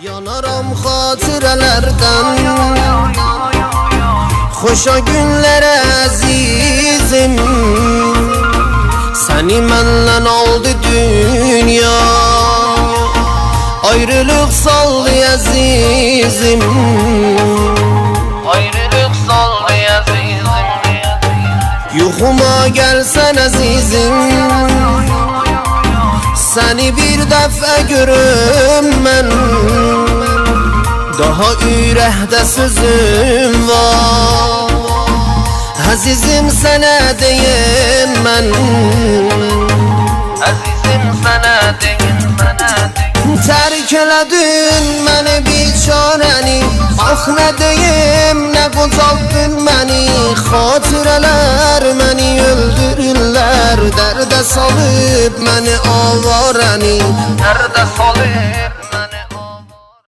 Yanaram xatirələrdən, xoşa günlərə əzizim. Səni məndən aldı dünya, ayrılıq saldı əzizim. Ayrılıq saldı əzizim. Yuxuma gəlsən əzizim, səni bir dəfə görüm mən. Daha ürəkdə sözüm var, əzizim sənə deyim mən. Əzizim sənə deyim, mənə deyim. Tərk elədin məni biçarəni, ax nə deyim, nə qocaldın məni. Xatirələr məni öldürürlər, dərdə salıb məni avarəni. Dərdə salıb